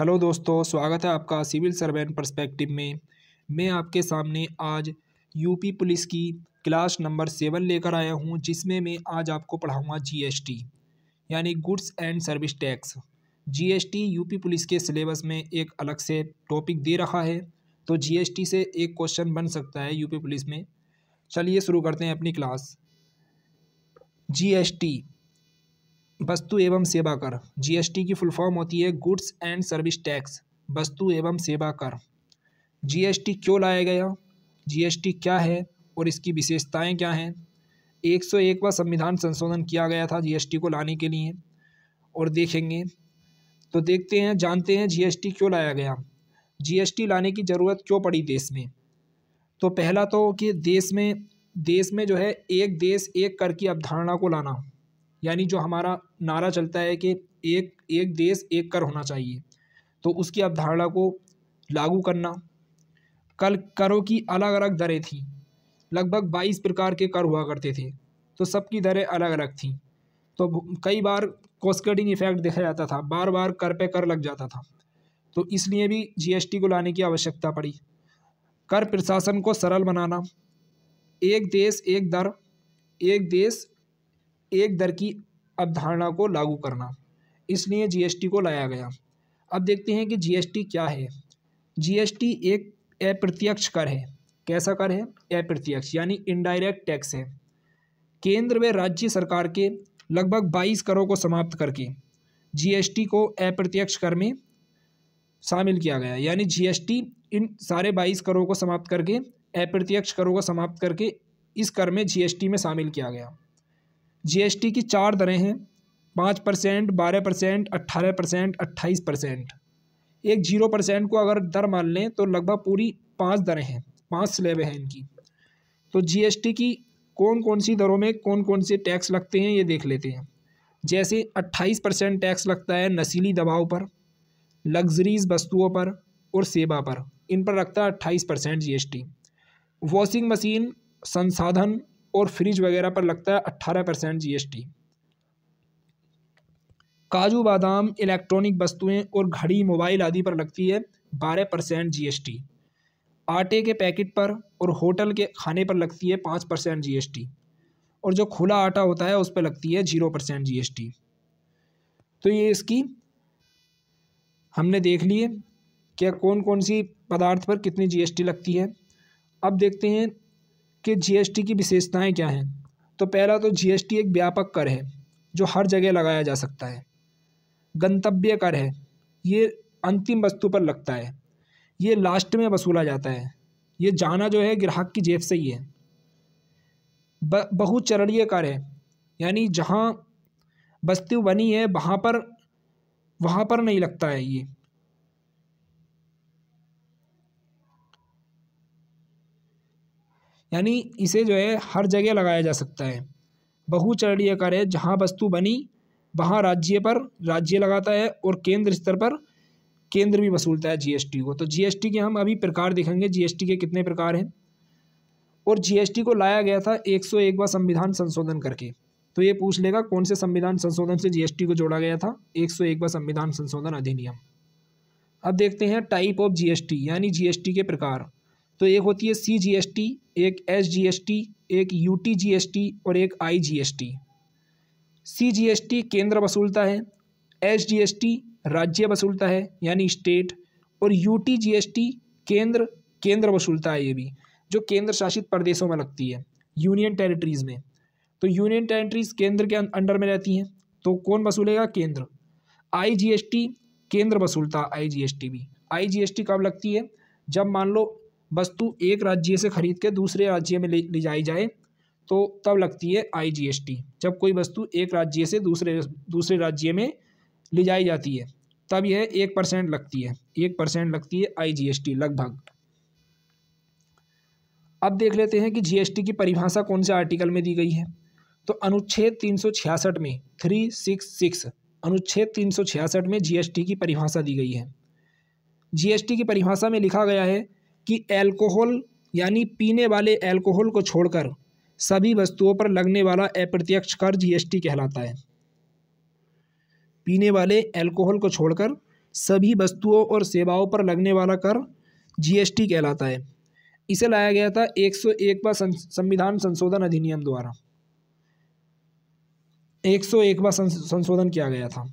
Hello दोस्तों, स्वागत है आपका सिविल सर्वेंट पर्सपेक्टिव में। मैं आपके सामने आज यूपी पुलिस की क्लास नंबर 7 लेकर आया हूं, जिसमें मैं आज आपको पढ़ाऊंगा जीएसटी यानी goods and service tax. GST UP police के सिलेबस में एक अलग से टॉपिक दे रखा है, तो जीएसटी से एक क्वेश्चन बन सकता है यूपी पुलिस में। चलिए शुरू करते हैं अपनी क्लास। जीएसटी वस्तु एवं सेवा कर। जीएसटी की फुल फॉर्म होती है गुड्स एंड सर्विस टैक्स, वस्तु एवं सेवा कर। जीएसटी क्यों लाया गया, जीएसटी क्या है और इसकी विशेषताएं क्या हैं। 101वां संविधान संशोधन किया गया था जीएसटी को लाने के लिए, और देखेंगे तो देखते हैं, जानते हैं जीएसटी क्यों लाया गया, जीएसटी लाने की ज़रूरत क्यों पड़ी देश में। तो पहला तो कि देश में जो है एक देश एक कर की अवधारणा को लाना, यानी जो हमारा नारा चलता है कि एक देश एक कर होना चाहिए, तो उसकी अवधारणा को लागू करना। कल करों की अलग अलग दरें थीं, लगभग 22 प्रकार के कर हुआ करते थे, तो सबकी दरें अलग अलग थीं। तो कई बार कैस्केडिंग इफेक्ट देखा जाता था, बार बार कर पे कर लग जाता था, तो इसलिए भी जीएसटी को लाने की आवश्यकता पड़ी। कर प्रशासन को सरल बनाना, एक देश एक दर, एक देश एक दर की अवधारणा को लागू करना, इसलिए जीएसटी को लाया गया। अब देखते हैं कि जीएसटी क्या है। जीएसटी एक अप्रत्यक्ष कर है। कैसा कर है? अप्रत्यक्ष, यानी इनडायरेक्ट टैक्स है। केंद्र व राज्य सरकार के लगभग 22 करों को समाप्त करके जीएसटी को अप्रत्यक्ष कर में शामिल किया गया, यानी जीएसटी इन सारे 22 करों को समाप्त करके, अप्रत्यक्ष करों को समाप्त करके इस कर में जीएसटी में शामिल किया गया। जीएसटी की 4 दरें हैं, 5%, 12%, 18%, 28%। एक 0% को अगर दर मान लें तो लगभग पूरी 5 दरें हैं, 5 स्लैब हैं इनकी। तो जीएसटी की कौन कौन सी दरों में कौन कौन से टैक्स लगते हैं ये देख लेते हैं। जैसे 28% टैक्स लगता है नशीली दवाओं पर, लग्जरीज वस्तुओं पर और सेवा पर, इन पर लगता है 28% जीएसटी। वॉशिंग मशीन, संसाधन और फ्रिज वगैरह पर लगता है 18% जीएसटी। काजू बादाम, इलेक्ट्रॉनिक वस्तुएं और घड़ी, मोबाइल आदि पर लगती है 12% जीएसटी। आटे के पैकेट पर और होटल के खाने पर लगती है 5% जीएसटी, और जो खुला आटा होता है उस पर लगती है 0% जीएसटी। तो ये इसकी हमने देख लिए कि कौन कौन सी पदार्थ पर कितनी जीएसटी लगती है। अब देखते हैं कि जीएसटी की विशेषताएं क्या हैं। तो पहला तो जीएसटी एक व्यापक कर है जो हर जगह लगाया जा सकता है। गंतव्य कर है, ये अंतिम वस्तु पर लगता है, ये लास्ट में वसूला जाता है, ये जाना जो है ग्राहक की जेब से ही है। बहुचरणीय कर है, यानी जहाँ वस्तु बनी है वहाँ पर नहीं लगता है ये। यानी इसे जो है हर जगह लगाया जा सकता है। बहुचरणीय कर है, जहाँ वस्तु बनी वहाँ राज्य लगाता है, और केंद्र स्तर पर केंद्र भी वसूलता है जीएसटी को। तो जीएसटी के हम अभी प्रकार देखेंगे, जीएसटी के कितने प्रकार हैं। और जीएसटी को लाया गया था 101वां संविधान संशोधन करके। तो ये पूछ लेगा कौन से संविधान संशोधन से जीएसटी को जोड़ा गया था। 101वां संविधान संशोधन अधिनियम। अब देखते हैं टाइप ऑफ जीएसटी, यानी जीएसटी के प्रकार। तो एक होती है सीजीएसटी, एक एसजीएसटी, एक यूटीजीएसटी और एक आईजीएसटी। सीजीएसटी केंद्र वसूलता है, एसजीएसटी राज्य वसूलता है यानी स्टेट, और यूटीजीएसटी केंद्र वसूलता है, ये भी जो केंद्र शासित प्रदेशों में लगती है, यूनियन टेरिटरीज में। तो यूनियन टेरिटरीज केंद्र के अंडर में रहती हैं, तो कौन वसूलेगा? केंद्र। आईजीएसटी केंद्र वसूलता, आईजीएसटी भी। आईजीएसटी कब लगती है? जब मान लो वस्तु एक राज्य से खरीद के दूसरे राज्य में ले जाई जाए, तो तब लगती है आईजीएसटी। जब कोई वस्तु एक राज्य से दूसरे राज्य में ले जाई जाती है, तब यह 1% लगती है, 1% लगती है आईजीएसटी लगभग। अब देख लेते हैं कि जीएसटी की परिभाषा कौन से आर्टिकल में दी गई है। तो अनुच्छेद 366 में 366 अनुच्छेद 366 में जीएसटी की परिभाषा दी गई है। जीएसटी की परिभाषा में लिखा गया है कि एल्कोहल, यानी पीने वाले एल्कोहल को छोड़कर सभी वस्तुओं पर लगने वाला अप्रत्यक्ष कर जीएसटी कहलाता है। पीने वाले एल्कोहल को छोड़कर सभी वस्तुओं और सेवाओं पर लगने वाला कर जीएसटी कहलाता है। इसे लाया गया था 101वां संविधान संशोधन अधिनियम द्वारा। 101वां संशोधन किया गया था।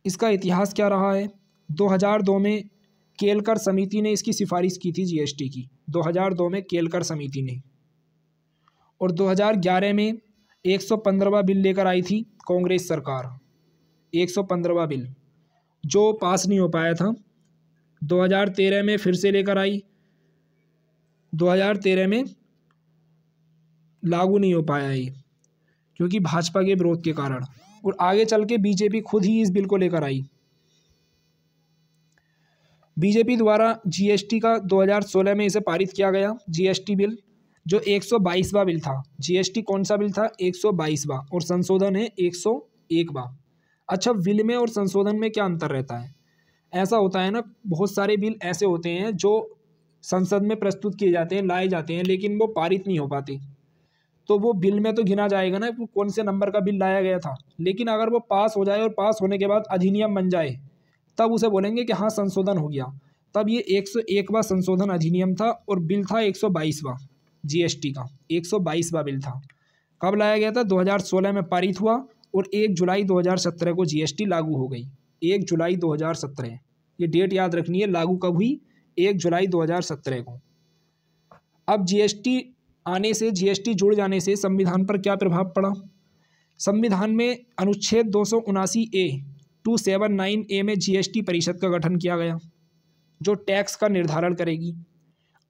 इसका इतिहास क्या रहा है? 2002 में केलकर समिति ने इसकी सिफारिश की थी जीएसटी की। 2002 में केलकर समिति ने, और 2011 में 115वां बिल लेकर आई थी कांग्रेस सरकार। 115वां बिल जो पास नहीं हो पाया था, 2013 में फिर से लेकर आई, 2013 में लागू नहीं हो पाया ये, क्योंकि भाजपा के विरोध के कारण, और आगे चल के बीजेपी खुद ही इस बिल को लेकर आई। बीजेपी द्वारा जीएसटी का 2016 में इसे पारित किया गया, जीएसटी बिल, जो 122वां बिल था। जीएसटी कौन सा बिल था? 122वां, और संशोधन है 101वां। अच्छा, बिल में और संशोधन में क्या अंतर रहता है? ऐसा होता है ना, बहुत सारे बिल ऐसे होते हैं जो संसद में प्रस्तुत किए जाते हैं, लाए जाते हैं, लेकिन वो पारित नहीं हो पाते, तो वो बिल में तो गिना जाएगा ना कि कौन से नंबर का बिल लाया गया था। लेकिन अगर वो पास हो जाए और पास होने के बाद अधिनियम बन जाए, तब उसे बोलेंगे कि हाँ संशोधन हो गया। तब ये 101वां संशोधन अधिनियम था, और बिल था 122वां जीएसटी का, 122वां बिल था। कब लाया गया था? 2016 में पारित हुआ, और 1 जुलाई 2017 को जीएसटी लागू हो गई। 1 जुलाई 2017, ये डेट याद रखनी है। लागू कब हुई? 1 जुलाई 2017 को। अब जीएसटी आने से, जीएसटी जुड़ जाने से संविधान पर क्या प्रभाव पड़ा? संविधान में अनुच्छेद 279A 279A में जीएसटी परिषद का गठन किया गया, जो टैक्स का निर्धारण करेगी।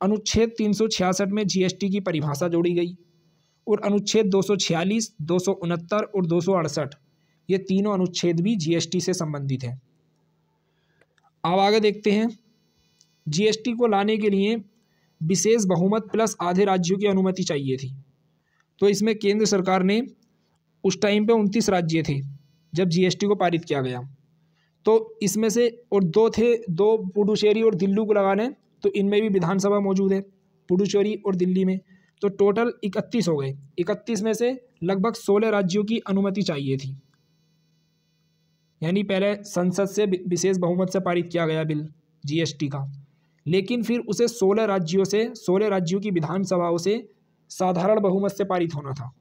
अनुच्छेद 366 में जीएसटी की परिभाषा जोड़ी गई, और अनुच्छेद 246, 269 और 268, ये तीनों अनुच्छेद भी जीएसटी से संबंधित हैं। अब आगे देखते हैं। जीएसटी को लाने के लिए विशेष बहुमत प्लस आधे राज्यों की अनुमति चाहिए थी। तो इसमें केंद्र सरकार ने, उस टाइम पे 29 राज्य थे जब जीएसटी को पारित किया गया, तो इसमें से, और दो पुडुचेरी और दिल्ली को लगाने, तो इनमें भी विधानसभा मौजूद है, पुडुचेरी और दिल्ली में, तो टोटल 31 हो गए। 31 में से लगभग 16 राज्यों की अनुमति चाहिए थी। यानी पहले संसद से विशेष बहुमत से पारित किया गया बिल जीएसटी का, लेकिन फिर उसे 16 राज्यों की विधानसभाओं से साधारण बहुमत से पारित होना था।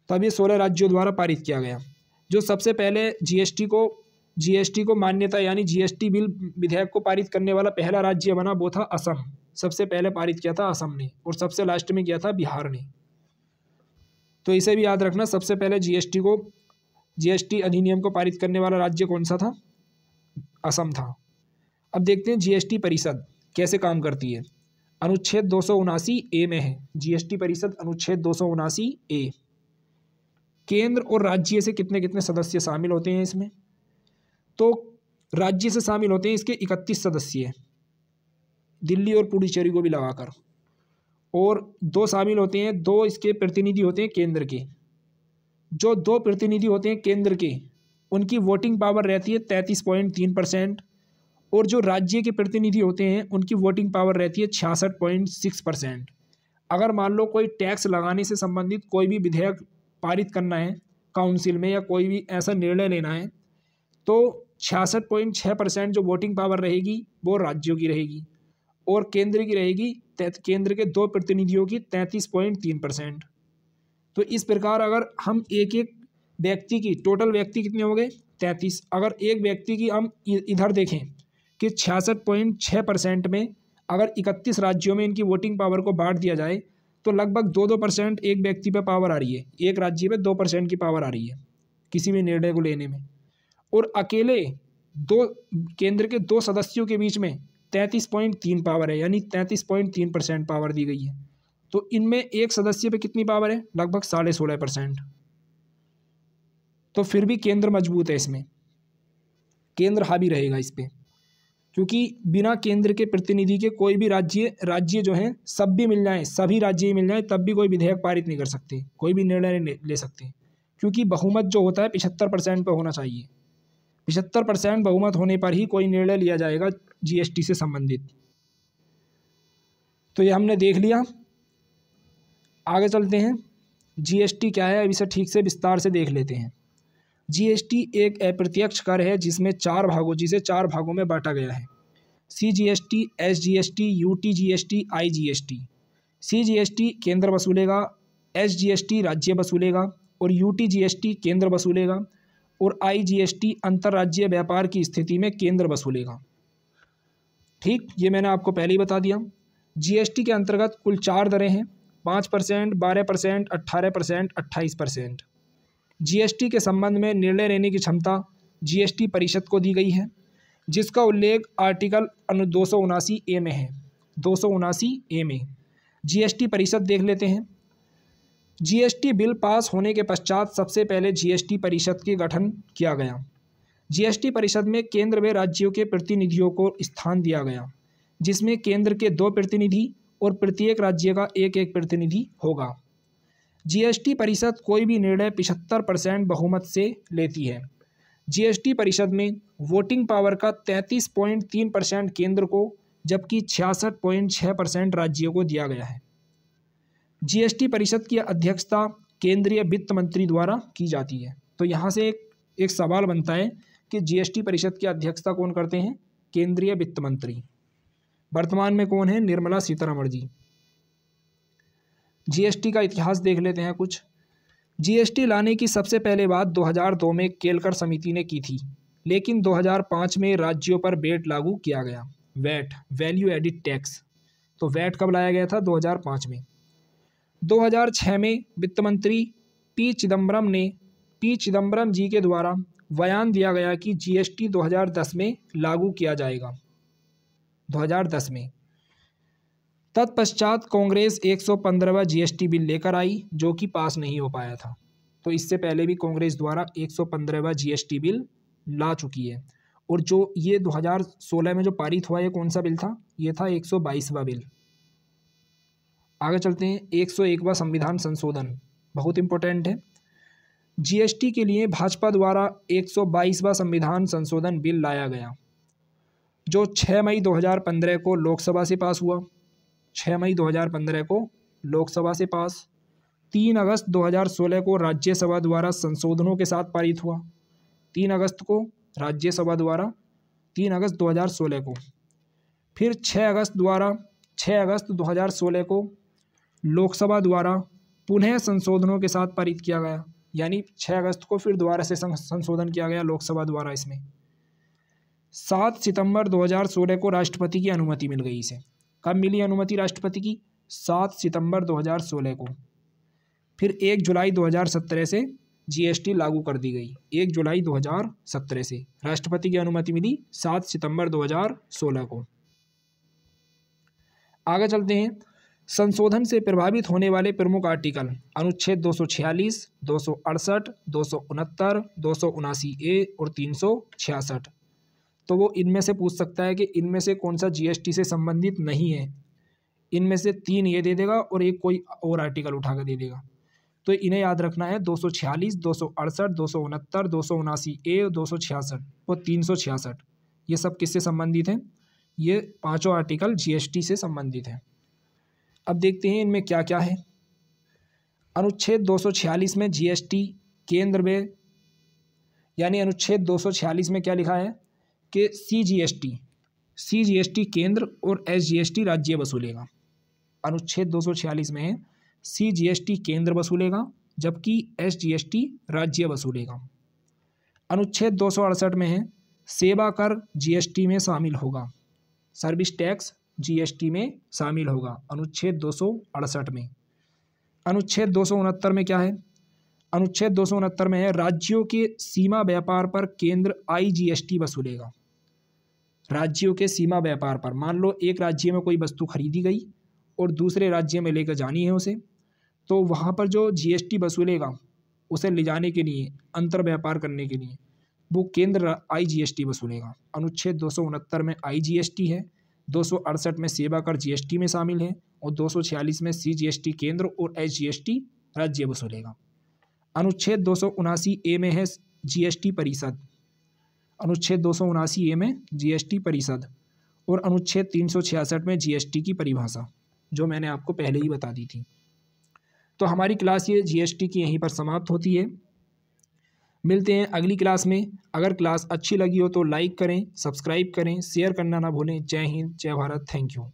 तब ये 16 राज्यों द्वारा पारित किया गया। जो सबसे पहले जीएसटी को मान्यता, यानी जीएसटी बिल विधेयक को पारित करने वाला पहला राज्य बना, वो था असम। सबसे पहले पारित किया था असम ने, और सबसे लास्ट में किया था बिहार ने। तो इसे भी याद रखना, सबसे पहले जीएसटी अधिनियम को पारित करने वाला राज्य कौन सा था? असम था। अब देखते हैं जीएसटी परिषद कैसे काम करती है। अनुच्छेद 279A में है जीएसटी परिषद, अनुच्छेद 279A। केंद्र और राज्य से कितने कितने सदस्य शामिल होते हैं इसमें? तो राज्य से शामिल होते हैं इसके 31 सदस्य, दिल्ली और पुडुचेरी को भी लगाकर, और 2 शामिल होते हैं, 2 इसके प्रतिनिधि होते हैं केंद्र के। जो 2 प्रतिनिधि होते हैं केंद्र के, उनकी वोटिंग पावर रहती है 33.3%, और जो राज्य के प्रतिनिधि होते हैं उनकी वोटिंग पावर रहती है 66.6%। अगर मान लो कोई टैक्स लगाने से संबंधित कोई भी विधेयक पारित करना है काउंसिल में, या कोई भी ऐसा निर्णय लेना है, तो 66.6% जो वोटिंग पावर रहेगी वो राज्यों की रहेगी, और केंद्र की रहेगी, केंद्र के 2 प्रतिनिधियों की 33.3%। तो इस प्रकार अगर हम एक व्यक्ति की, टोटल व्यक्ति कितने हो गए? 33। अगर एक व्यक्ति की हम इधर देखें कि 66.6% में अगर 31 राज्यों में इनकी वोटिंग पावर को बांट दिया जाए, तो लगभग 2% एक व्यक्ति पे पावर आ रही है, एक राज्य पे 2% की पावर आ रही है किसी भी निर्णय को लेने में। और अकेले केंद्र के 2 सदस्यों के बीच में 33.3 पावर है, यानी 33.3% पावर दी गई है। तो इनमें एक सदस्य पे कितनी पावर है? लगभग 16.5%। तो फिर भी केंद्र मजबूत है, इसमें केंद्र हावी रहेगा इस पे, क्योंकि बिना केंद्र के प्रतिनिधि के कोई भी राज्य जो हैं सब भी मिल जाएं, सभी राज्य ही मिल जाएं, तब भी कोई विधेयक पारित नहीं कर सकते, कोई भी निर्णय नहीं ले सकते, क्योंकि बहुमत जो होता है 75% पे होना चाहिए। 75% बहुमत होने पर ही कोई निर्णय लिया जाएगा जीएसटी से संबंधित। तो ये हमने देख लिया। आगे चलते हैं। जीएसटी क्या है, अब इसे ठीक से विस्तार से देख लेते हैं। जीएसटी एक अप्रत्यक्ष कर है जिसे चार भागों में बांटा गया है। CGST, SGST, UTGST, IGST. CGST केंद्र वसूलेगा, एसजीएसटी राज्य वसूलेगा और यूटीजीएसटी केंद्र वसूलेगा और आईजीएसटी अंतर्राज्यीय व्यापार की स्थिति में केंद्र वसूलेगा। ठीक, ये मैंने आपको पहले ही बता दिया। जीएसटी के अंतर्गत कुल 4 दरें हैं, 5%, 12%, 18%, 28%। जीएसटी के संबंध में निर्णय लेने की क्षमता जीएसटी परिषद को दी गई है, जिसका उल्लेख आर्टिकल 279A में है। 279A में जीएसटी परिषद देख लेते हैं। जीएसटी बिल पास होने के पश्चात सबसे पहले जीएसटी परिषद का गठन किया गया। जीएसटी परिषद में केंद्र व राज्यों के प्रतिनिधियों को स्थान दिया गया, जिसमें केंद्र के 2 प्रतिनिधि और प्रत्येक राज्य का 1-1 प्रतिनिधि होगा। जीएसटी परिषद कोई भी निर्णय 75% बहुमत से लेती है। जीएसटी परिषद में वोटिंग पावर का 33.3% केंद्र को जबकि 66.6% राज्यों को दिया गया है। जीएसटी परिषद की अध्यक्षता केंद्रीय वित्त मंत्री द्वारा की जाती है। तो यहाँ से एक सवाल बनता है कि जीएसटी परिषद की अध्यक्षता कौन करते हैं? केंद्रीय वित्त मंत्री। वर्तमान में कौन है? निर्मला सीतारमण जी। जीएसटी का इतिहास देख लेते हैं कुछ। जीएसटी लाने की सबसे पहले बात 2002 में केलकर समिति ने की थी, लेकिन 2005 में राज्यों पर वैट लागू किया गया। VAT, value added tax. तो वैट कब लाया गया था? 2005 में। 2006 में वित्त मंत्री पी चिदम्बरम जी के द्वारा बयान दिया गया कि जीएसटी 2010 में लागू किया जाएगा। 2010 में। तत्पश्चात कांग्रेस 115वां जीएसटी बिल लेकर आई, जो कि पास नहीं हो पाया था। तो इससे पहले भी कांग्रेस द्वारा 115वां जीएसटी बिल ला चुकी है। और जो ये 2016 में जो पारित हुआ, ये कौन सा बिल था? ये था 122वां बिल। आगे चलते हैं। 101वां संविधान संशोधन बहुत इंपॉर्टेंट है। जीएसटी के लिए भाजपा द्वारा 122वां संविधान संशोधन बिल लाया गया, जो 6 मई 2015 को लोकसभा से पास हुआ। 6 मई 2015 को लोकसभा से पास। 3 अगस्त 2016 को राज्यसभा द्वारा संशोधनों के साथ पारित हुआ। 3 अगस्त को राज्यसभा द्वारा, 3 अगस्त 2016 को। फिर 6 अगस्त 2016 को लोकसभा द्वारा पुनः संशोधनों के साथ पारित किया गया, यानी 6 अगस्त को फिर दोबारा से संशोधन किया गया लोकसभा द्वारा। इसमें 7 सितंबर 2016 को राष्ट्रपति की अनुमति मिल गई इसे। कब मिली अनुमति राष्ट्रपति की? 7 सितंबर 2016 को। फिर 1 जुलाई 2017 से जीएसटी लागू कर दी गई। 1 जुलाई 2017 से राष्ट्रपति की अनुमति मिली 7 सितंबर 2016 को। आगे चलते हैं। संशोधन से प्रभावित होने वाले प्रमुख आर्टिकल अनुच्छेद 246, 268, 269, 279A और 366। तो वो इनमें से पूछ सकता है कि इनमें से कौन सा जीएसटी से संबंधित नहीं है। इनमें से 3 ये दे देगा और एक कोई और आर्टिकल उठा कर दे देगा। तो इन्हें याद रखना है। 246, 268, 269, 279A और 266 और 366, ये सब किससे संबंधित हैं? ये पांचों आर्टिकल जीएसटी से संबंधित हैं। अब देखते हैं इनमें क्या क्या है। अनुच्छेद 246 में जीएसटी केंद्र में, यानी अनुच्छेद 246 में क्या लिखा है कि सीजीएसटी केंद्र और एसजीएसटी राज्य वसूलेगा। अनुच्छेद 246 में है सीजीएसटी केंद्र वसूलेगा, जबकि एसजीएसटी राज्य वसूलेगा। अनुच्छेद 268 में है सेवा कर जीएसटी में शामिल होगा, सर्विस टैक्स जीएसटी में शामिल होगा। अनुच्छेद 268 में। अनुच्छेद 269 में क्या है? अनुच्छेद 269 में है राज्यों के सीमा व्यापार पर केंद्र आईजीएसटी वसूलेगा। राज्यों के सीमा व्यापार पर, मान लो एक राज्य में कोई वस्तु खरीदी गई और दूसरे राज्य में लेकर जानी है उसे, तो वहाँ पर जो जीएसटी वसूलेगा उसे ले जाने के लिए, अंतर व्यापार करने के लिए, वो केंद्र आईजीएसटी वसूलेगा। अनुच्छेद 269 में आईजीएसटी है, 268 में सेवा कर जीएसटी में शामिल है और 246 में सीजीएसटी केंद्र और एसजीएसटी राज्य वसूलेगा। अनुच्छेद 279A में है जीएसटी परिषद। अनुच्छेद 279A में जीएसटी परिषद और अनुच्छेद 366 में जीएसटी की परिभाषा, जो मैंने आपको पहले ही बता दी थी। तो हमारी क्लास ये जीएसटी की यहीं पर समाप्त होती है। मिलते हैं अगली क्लास में। अगर क्लास अच्छी लगी हो तो लाइक करें, सब्सक्राइब करें, शेयर करना ना भूलें। जय हिंद, जय भारत, थैंक यू।